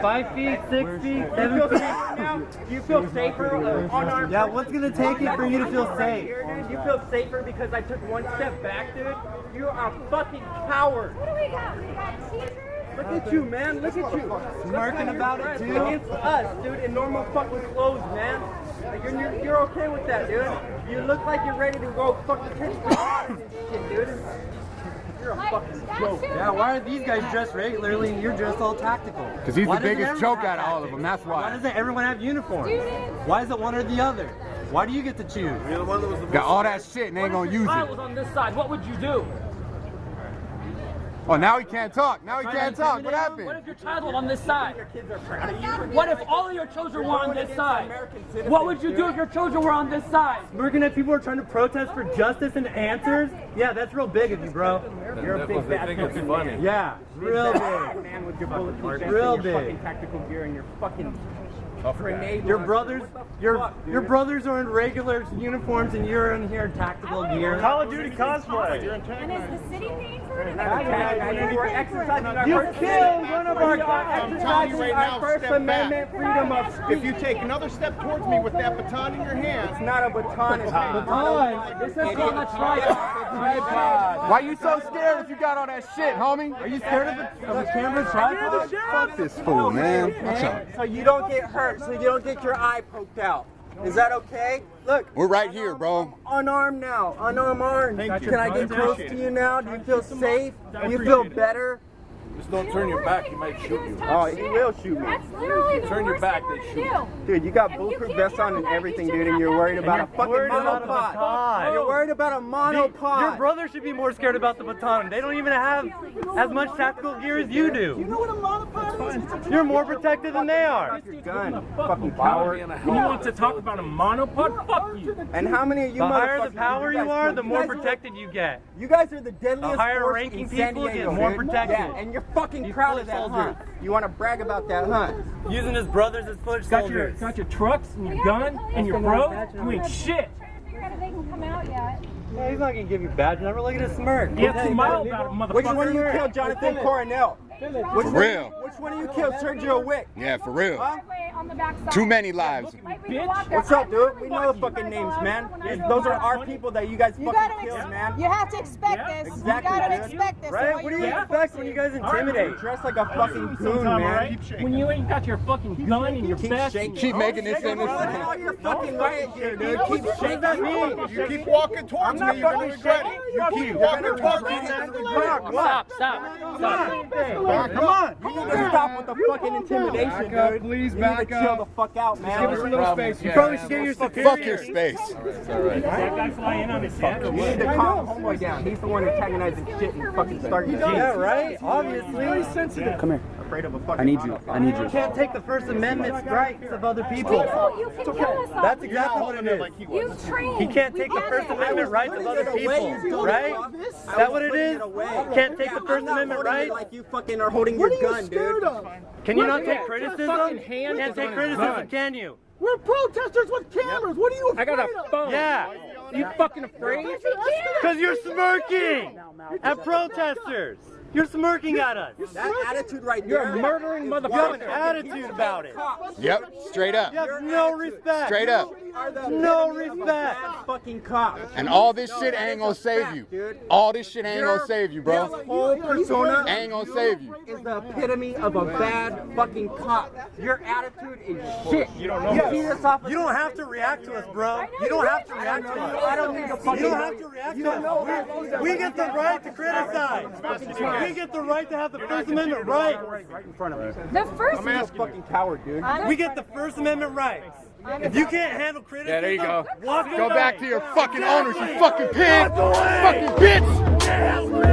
5 feet, 6 feet, 7 feet? Do you feel safer unarmed? Yeah, what's gonna take it for you to feel safe? You feel safer because I took one step back, dude? You are a fucking coward. What do we got? We got teachers? Look at you, man. Look at you. Smirking about it, dude. Against us, dude, in normal fucking clothes, man. Like, you're okay with that, dude. You look like you're ready to go fucking catch the shit, dude. You're a fucking joke. Yeah, why are these guys dressed regularly and you're dressed all tactical? Because he's the biggest joke out of all of them, that's why. Why doesn't everyone have uniforms? Why is it one or the other? Why do you get to choose? You're the one that was the Got all that shit and they ain't gonna use If I it. was on this side, what would you do? Oh, now he can't talk. Now he can't talk. What What happened? if your child was on this side? What if all of your children were on this side? What would you do if your children were on this side? Smirking at people who are trying to protest for justice and answers? Yeah, that's real big of you, bro. You're a big bad think it's funny. Yeah, real big. man with your bulletproof vest Real and your big. fucking tactical gear and your fucking grenade. Your launcher. brothers, What the your fuck, your dude? brothers are in regular uniforms and you're in here in tactical gear. Call of Duty cosplay. And is the city paying for it? We're exercising our You First killed Amendment. one of our We are guys. exercising our First Amendment freedom of speech. If you take another step towards me with that baton in your hand, It's not a baton. It's a Baton. This is called a tripod. Why you so scared if you got all that shit, homie? Are you scared of a camera tripod? Fuck this fool, man. What's up? So you don't get hurt, so you don't get your eye poked out. Is that okay? Look, We're right here, bro. unarmed now, unarmed. Can I get close to you now? Do you feel safe? Do you feel better? just don't turn your back, he might shoot you. Oh, he will shoot me. That's literally the Turn your worst back, thing they we shoot. can do. Dude, you got And bulletproof you can't vests on do and that. You everything, shouldn't dude, and have you're that worried about a attitude. fucking worried about a baton. monopod. You're worried about a monopod. Your brother should be more scared about the baton. They don't even have as much tactical gear as you do. You know what a monopod is? You're more protected than they are. Your gun, fucking power. You want to talk about a monopod? Fuck you. And how many of you The higher the motherfuckers power guys you are, know? the You more guys are- protected you get. You guys are the deadliest The higher force ranking in San people Diego, get more dude. protected. Yeah, and you're fucking These proud foot of that, huh? soldiers. You want to brag about that, huh? Using his brothers as foot Got your soldiers. trucks and your gun and your bros. You ain't shit. Figure out if they can come out yet. Yeah, he's not gonna give you badge number. Look at his smirk. Get 2 miles about it, motherfucker. Which one of you killed Jonathan Coronel? For real. Which one of you killed Sergio Wick? Yeah, for real. Driveway on the backside. Too many lives. Like when you walk What's up, dude? We know the fucking names, man. Those are our people that you guys You fucking gotta killed, ex- man. You have to expect this. Exactly, You gotta dude. expect this. Right? What What do you expect when you guys You intimidate? dress like a fucking goon, man. When you ain't got your fucking gun and your Keep vest. shaking. Keep making this in All your fucking riot gear, dude. Keep shaking. that mean? You keep walking towards me, you're gonna regret it. You keep walking towards me, you're gonna regret it. Stop, stop. Come on. You need to stop with the fucking intimidation, dude. please You need back to chill up. the fuck out, man. Give us a little space. You probably should get your superior. Fuck your space. That guy fly in on his head. You need to calm homeboy down. He's the one antagonizing shit and fucking starting the Yeah, shit. right? Obviously. sensitive. Come here. Afraid of a fucking I need you. monopod. You can't take the First Amendment strikes of other people. You can kill us all. That's exactly what it is. You've trained. He can't take the First Amendment rights of other people, right? Is that what it is? Can't take the First Amendment rights? Like you fucking are holding your gun, dude. Can you not take criticism? Can't take criticism, can you? We're protesters with cameras. What are you afraid I got a of? phone. Yeah, You fucking afraid? because you're smirking at protesters. You're smirking at us. That attitude right You're there. a murdering You have an motherfucker. attitude about it. Yep, straight up. You have no respect. Straight up. No respect. Fucking cop. And all this shit ain't gonna save you. All this shit ain't gonna save you, bro. This whole persona Ain't gonna save you. is the epitome of a bad fucking cop. Your attitude is shit. You don't know. You see this off of You don't have to react to us, bro. You don't have to react to us. I don't need to fucking You don't have to react to us. We get the right to criticize. We get the right to have the First Amendment right. The first You're a fucking coward, dude. We get the First Amendment rights. If you can't handle criticism, Yeah, there you go. walk Go away. back to your fucking owners, you fucking pig. Fucking bitch.